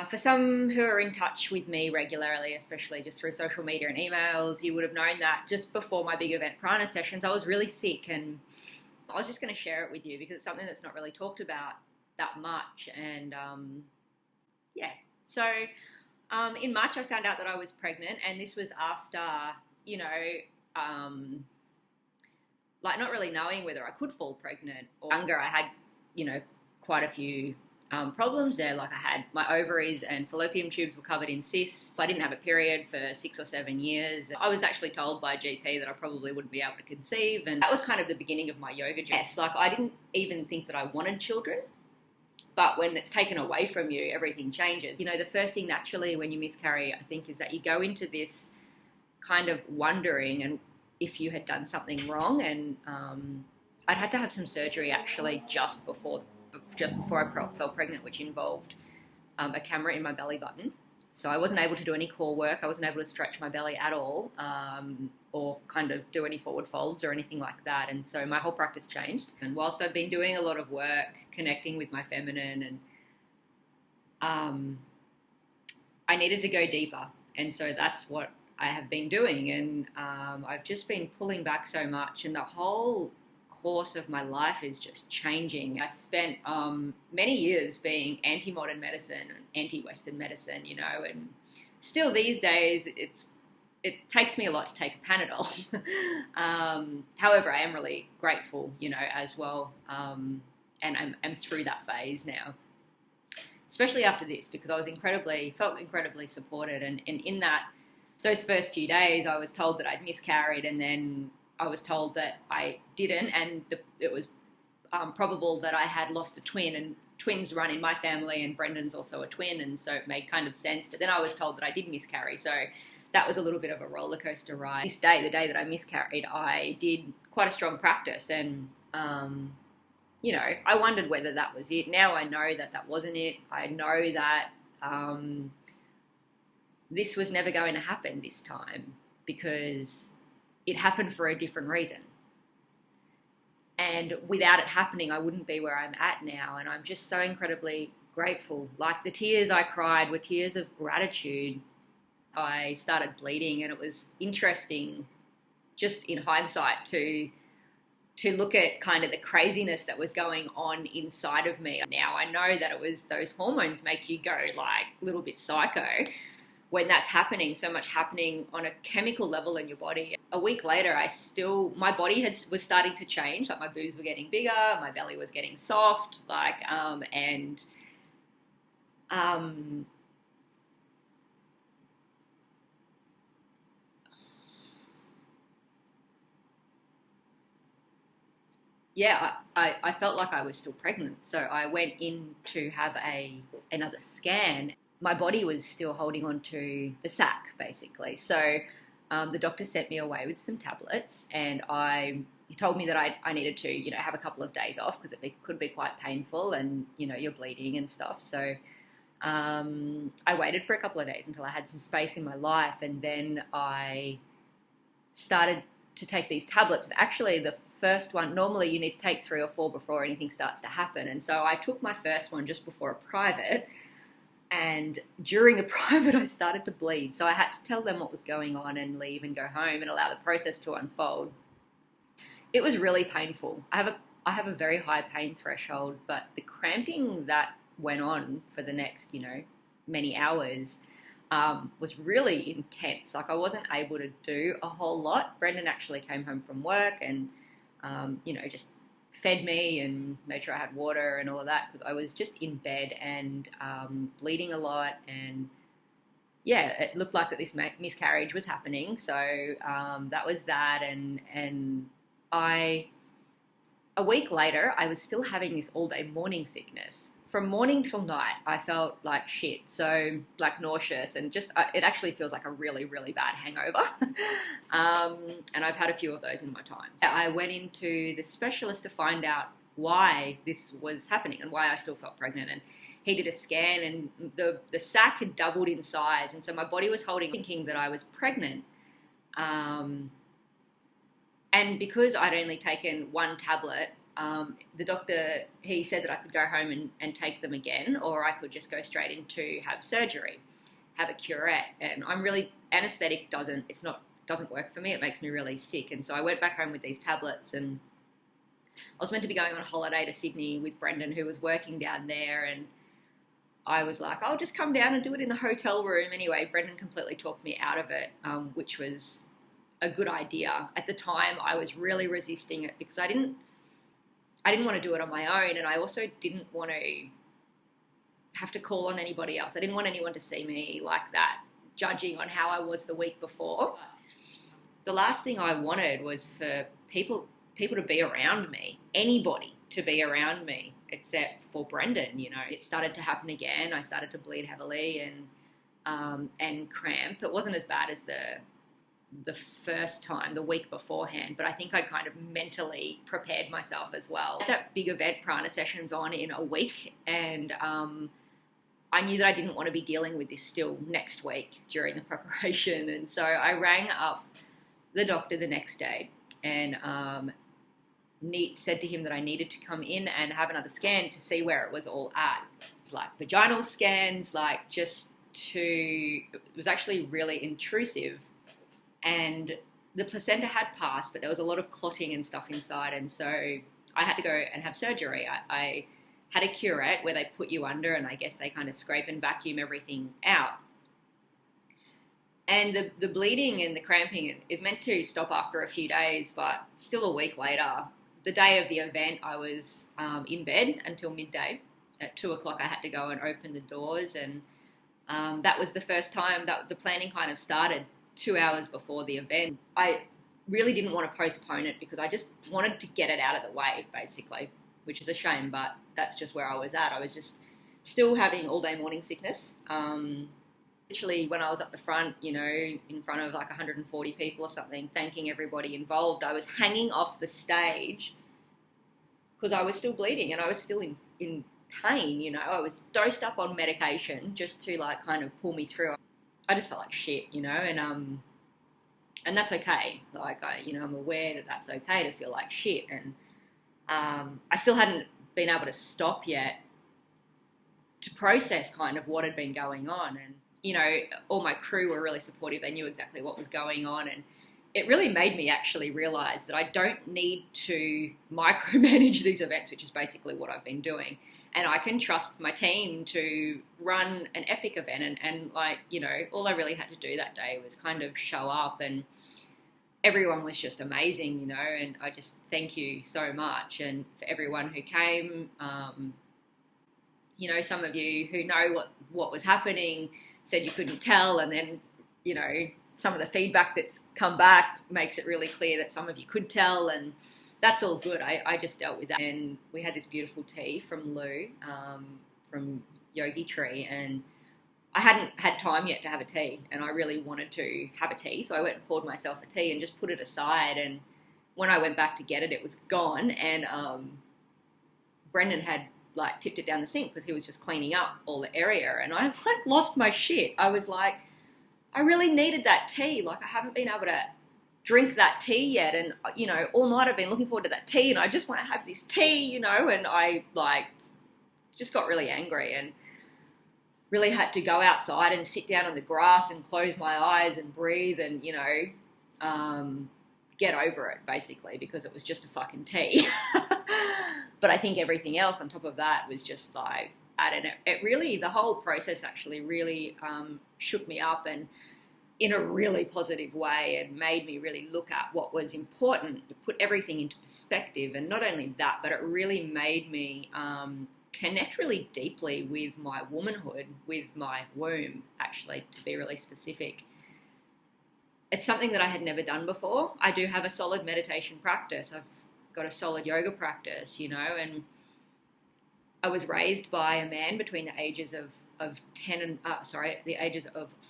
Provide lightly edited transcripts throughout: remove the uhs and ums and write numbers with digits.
For some who are in touch with me regularly, especially just through social media and emails, you would have known that just before my big event prana sessions, I was really sick, and I was just going to share it with you because it's something that's not really talked about that much. And yeah, so in March, I found out that I was pregnant, and this was after, you know, um, like not really knowing whether I could fall pregnant or younger. I had, quite a few problems there. Like I had my ovaries and fallopian tubes were covered in cysts. I didn't have a period for 6 or 7 years. I was actually told by a GP that I probably wouldn't be able to conceive, and that was kind of the beginning of my yoga journey. Yes, like I didn't even think that I wanted children. But when it's taken away from you, everything changes. The first thing naturally when you miscarry, I think, is that you go into this kind of wondering and if you had done something wrong. And I'd had to have some surgery actually just before I fell pregnant, which involved a camera in my belly button. So I wasn't able to do any core work. I wasn't able to stretch my belly at all, or kind of do any forward folds or anything like that. And so my whole practice changed. And whilst I've been doing a lot of work, connecting with my feminine, and I needed to go deeper. And so that's what I have been doing. And I've just been pulling back so much, and the whole course of my life is just changing. I spent many years being anti-modern medicine and anti-Western medicine, and still these days it takes me a lot to take a Panadol. However, I am really grateful, as well, and I'm through that phase now, especially after this, because I was felt incredibly supported, and in those first few days I was told that I'd miscarried, and then I was told that I didn't, and it was probable that I had lost a twin, and twins run in my family, and Brendan's also a twin, and so it made kind of sense. But then I was told that I did miscarry, so that was a little bit of a roller coaster ride. This day, the day that I miscarried, I did quite a strong practice, and I wondered whether that was it. Now I know that that wasn't it. I know that this was never going to happen this time, because it happened for a different reason. And without it happening, I wouldn't be where I'm at now. And I'm just so incredibly grateful. Like, the tears I cried were tears of gratitude. I started bleeding, and it was interesting, just in hindsight, to look at kind of the craziness that was going on inside of me. Now I know that it was those hormones make you go like a little bit psycho when that's happening, so much happening on a chemical level in your body. A week later, my body was starting to change. Like, my boobs were getting bigger, my belly was getting soft, yeah, I felt like I was still pregnant. So I went in to have another scan. My body was still holding on to the sac, basically. So the doctor sent me away with some tablets, and he told me that I needed to, have a couple of days off because it could be quite painful, and, you're bleeding and stuff. So I waited for a couple of days until I had some space in my life, and then I started to take these tablets. And actually, the first one, normally you need to take 3 or 4 before anything starts to happen. And so I took my first one just before a private, and during the private I started to bleed. So I had to tell them what was going on and leave and go home and allow the process to unfold. It was really painful. I have a very high pain threshold, but the cramping that went on for the next, many hours was really intense. Like, I wasn't able to do a whole lot. Brendan actually came home from work and, just fed me and made sure I had water and all of that, because I was just in bed and bleeding a lot. And yeah, it looked like that this miscarriage was happening. So that was that. And a week later, I was still having this all day morning sickness. From morning till night, I felt like shit. So, like, nauseous, and just, it actually feels like a really, really bad hangover. And I've had a few of those in my time. I went into the specialist to find out why this was happening and why I still felt pregnant. And he did a scan, and the sac had doubled in size. And so my body was thinking that I was pregnant. And because I'd only taken one tablet, the doctor, he said that I could go home and take them again, or I could just go straight into have surgery, have a curette. And I'm really, anaesthetic doesn't work for me. It makes me really sick. And so I went back home with these tablets, and I was meant to be going on holiday to Sydney with Brendan, who was working down there, and I was like, I'll just come down and do it in the hotel room. Anyway, Brendan completely talked me out of it, which was a good idea. At the time, I was really resisting it because I didn't want to do it on my own, and I also didn't want to have to call on anybody else. I didn't want anyone to see me like that, judging on how I was the week before. The last thing I wanted was for people to be around me, anybody to be around me, except for Brendan. You know, it started to happen again. I started to bleed heavily and cramp. It wasn't as bad as the first time, the week beforehand, but I think I kind of mentally prepared myself as well. That big event, Prana Sessions, on in a week, and I knew that I didn't want to be dealing with this still next week during the preparation, and so I rang up the doctor the next day and said to him that I needed to come in and have another scan to see where it was all at. It's like vaginal scans, it was actually really intrusive, and the placenta had passed, but there was a lot of clotting and stuff inside, and so I had to go and have surgery. I had a curette where they put you under, and I guess they kind of scrape and vacuum everything out. And the bleeding and the cramping is meant to stop after a few days, but still a week later, the day of the event, I was in bed until midday. At 2 o'clock, I had to go and open the doors, and that was the first time that the planning kind of started 2 hours before the event. I really didn't want to postpone it because I just wanted to get it out of the way, basically, which is a shame, but that's just where I was at. I was just still having all-day morning sickness. Literally, when I was up the front, you know, in front of like 140 people or something, thanking everybody involved, I was hanging off the stage because I was still bleeding and I was still in pain, you know. I was dosed up on medication just to like kind of pull me through. I just felt like shit, you know, and that's okay. Like, I'm aware that that's okay to feel like shit, and I still hadn't been able to stop yet to process kind of what had been going on. And, you know, all my crew were really supportive. They knew exactly what was going on, and it really made me actually realise that I don't need to micromanage these events, which is basically what I've been doing. And I can trust my team to run an epic event. And like, you know, all I really had to do that day was kind of show up, and everyone was just amazing, you know, and I just thank you so much. And for everyone who came, you know, some of you who know what was happening said you couldn't tell, and then, you know, some of the feedback that's come back makes it really clear that some of you could tell, and that's all good. I just dealt with that. And we had this beautiful tea from Lou, from Yogi Tree, and I hadn't had time yet to have a tea, and I really wanted to have a tea, so I went and poured myself a tea and just put it aside. And when I went back to get it, it was gone, and Brendan had like tipped it down the sink because he was just cleaning up all the area, and I like lost my shit. I was like, I really needed that tea. Like, I haven't been able to drink that tea yet, and, you know, all night I've been looking forward to that tea, and I just want to have this tea, you know. And I like just got really angry and really had to go outside and sit down on the grass and close my eyes and breathe and, you know, get over it, basically, because it was just a fucking tea. But I think everything else on top of that was just like, I don't know, it really, the whole process actually really shook me up, and in a really positive way, and made me really look at what was important, to put everything into perspective. And not only that, but it really made me connect really deeply with my womanhood, with my womb, actually, to be really specific. It's something that I had never done before. I do have a solid meditation practice. I've got a solid yoga practice, you know, and I was raised by a man between the ages of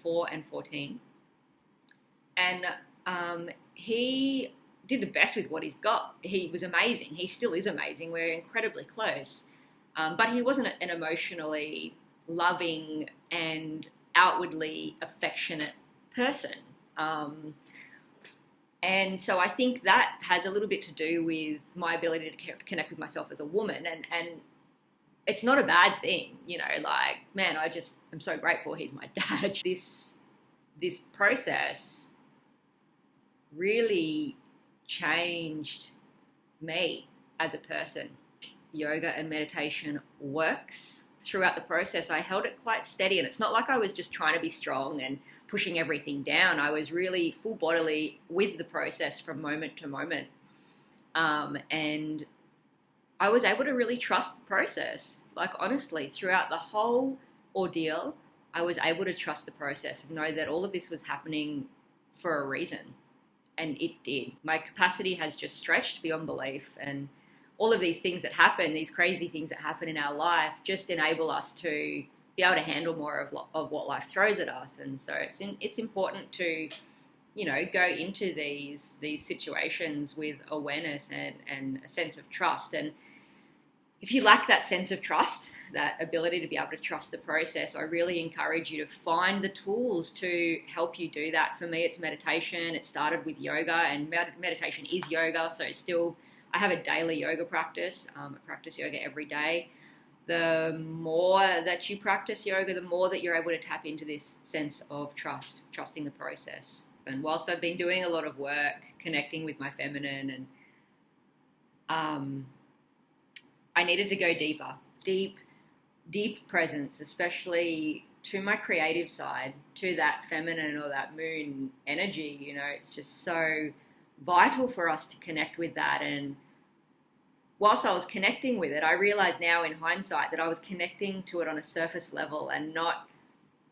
4 and 14. And he did the best with what he's got. He was amazing. He still is amazing. We're incredibly close. But he wasn't an emotionally loving and outwardly affectionate person. And so I think that has a little bit to do with my ability to connect with myself as a woman. And it's not a bad thing, you know, like, man, I just am so grateful he's my dad. This process really changed me as a person. Yoga and meditation works throughout the process. I held it quite steady, and it's not like I was just trying to be strong and pushing everything down. I was really full bodily with the process from moment to moment. And I was able to really trust the process. Like, honestly, throughout the whole ordeal, I was able to trust the process and know that all of this was happening for a reason. And it did. My capacity has just stretched beyond belief. And all of these things that happen, these crazy things that happen in our life, just enable us to be able to handle more of what life throws at us. And so it's important to, you know, go into these situations with awareness and a sense of trust. And if you lack that sense of trust, that ability to be able to trust the process, I really encourage you to find the tools to help you do that. For me, it's meditation. It started with yoga, and meditation is yoga. So still, I have a daily yoga practice. I practice yoga every day. The more that you practice yoga, the more that you're able to tap into this sense of trusting the process. And whilst I've been doing a lot of work, connecting with my feminine, and I needed to go deeper, deep presence, especially to my creative side, to that feminine or that moon energy. You know, it's just so vital for us to connect with that. And whilst I was connecting with it, I realize now in hindsight that I was connecting to it on a surface level and not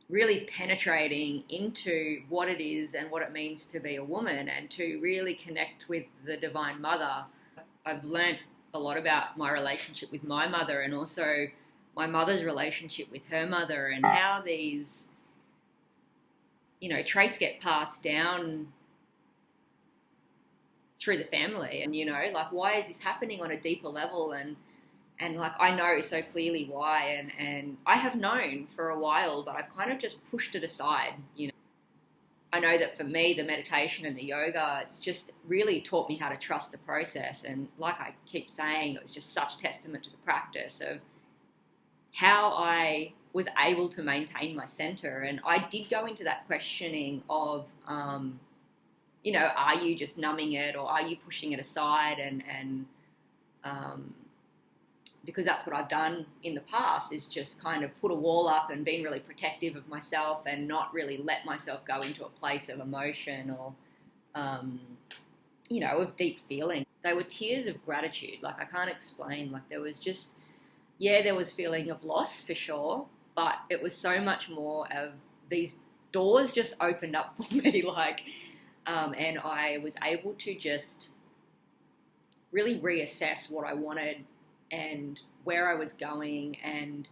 really penetrating into what it is and what it means to be a woman and to really connect with the Divine Mother. I've learnt a lot about my relationship with my mother, and also my mother's relationship with her mother, and how these, you know, traits get passed down through the family. And, you know, like, why is this happening on a deeper level? And like, I know so clearly why, and I have known for a while, but I've kind of just pushed it aside. You know, I know that for me, the meditation and the yoga, it's just really taught me how to trust the process. And like I keep saying, it was just such testament to the practice of how I was able to maintain my center. And I did go into that questioning of, you know, are you just numbing it, or are you pushing it aside? And because that's what I've done in the past, is just kind of put a wall up and been really protective of myself and not really let myself go into a place of emotion or, you know, of deep feeling. They were tears of gratitude. Like, I can't explain. Like, there was just, yeah, there was feeling of loss for sure, but it was so much more of these doors just opened up for me. Like, and I was able to just really reassess what I wanted and where I was going, and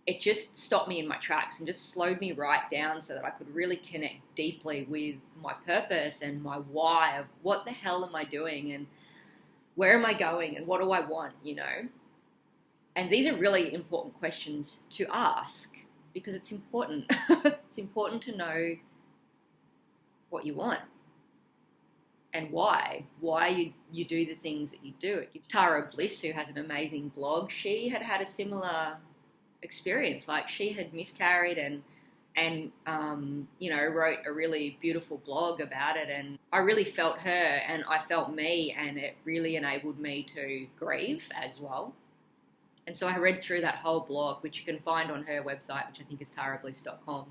it just stopped me in my tracks and just slowed me right down so that I could really connect deeply with my purpose and my why of what the hell am I doing and where am I going and what do I want, you know? And these are really important questions to ask, because it's important. It's important to know what you want and why you do the things that you do. Tara Bliss, who has an amazing blog, she had a similar experience. Like, she had miscarried and you know, wrote a really beautiful blog about it, and I really felt her and I felt me, and it really enabled me to grieve as well. And so I read through that whole blog, which you can find on her website, which I think is tarabliss.com.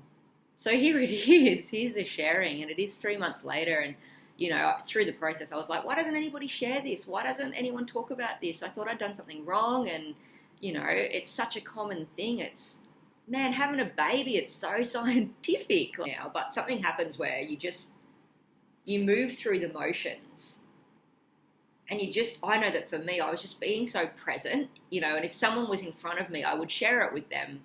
So here it is. Here's the sharing, and it is 3 months later. And, you know, through the process, I was like, why doesn't anybody share this? Why doesn't anyone talk about this? I thought I'd done something wrong. And, you know, it's such a common thing. It's, man, having a baby, it's so scientific now. But something happens where you move through the motions. And I know that for me, I was just being so present, you know, and if someone was in front of me, I would share it with them.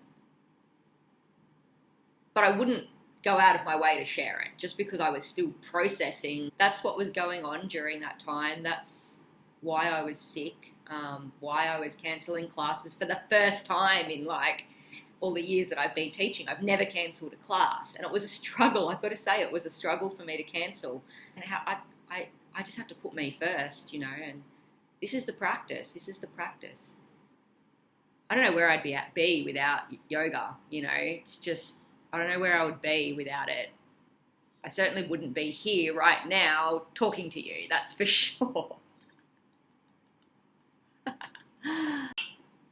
But I wouldn't go out of my way to share it just because I was still processing. That's what was going on during that time. That's why I was sick, why I was cancelling classes for the first time in like all the years that I've been teaching. I've never cancelled a class, and it was a struggle. I've got to say, it was a struggle for me to cancel. And how I I just have to put me first, you know, and this is the practice. This is the practice. I don't know where I'd be without yoga, you know. It's just, I don't know where I would be without it. I certainly wouldn't be here right now talking to you, that's for sure.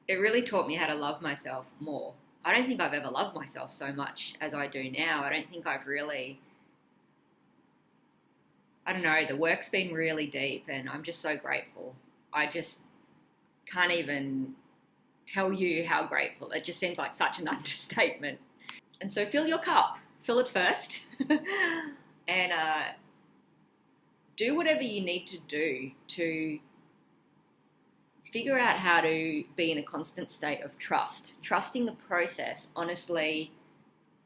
It really taught me how to love myself more. I don't think I've ever loved myself so much as I do now. I don't think I've really, I don't know, the work's been really deep and I'm just so grateful. I just can't even tell you how grateful. It just seems like such an understatement. And so fill your cup. Fill it first. And do whatever you need to do to figure out how to be in a constant state of trust. Trusting the process, honestly,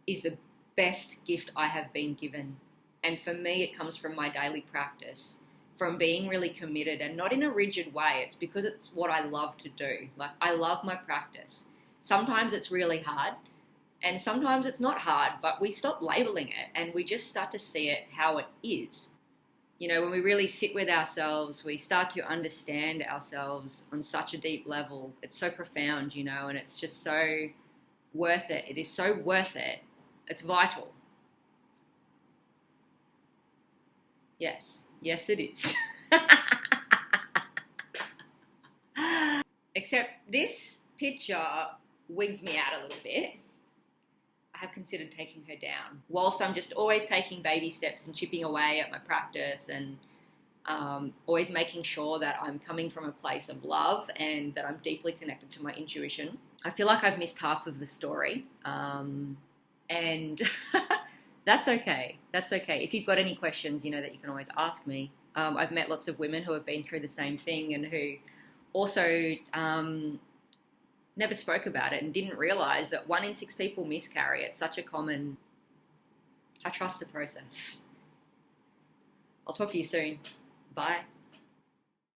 is the best gift I have been given. And for me, it comes from my daily practice, from being really committed and not in a rigid way. It's because it's what I love to do. Like, I love my practice. Sometimes it's really hard and sometimes it's not hard, but we stop labeling it and we just start to see it how it is. You know, when we really sit with ourselves, we start to understand ourselves on such a deep level. It's so profound, you know, and it's just so worth it. It is so worth it. It's vital. Yes, yes it is. Except this picture wigs me out a little bit. I have considered taking her down. Whilst I'm just always taking baby steps and chipping away at my practice and always making sure that I'm coming from a place of love and that I'm deeply connected to my intuition, I feel like I've missed half of the story. And that's okay. That's okay. If you've got any questions, you know that you can always ask me. I've met lots of women who have been through the same thing and who also never spoke about it and didn't realise that 1 in 6 people miscarry. It's such a common... I trust the process. I'll talk to you soon. Bye.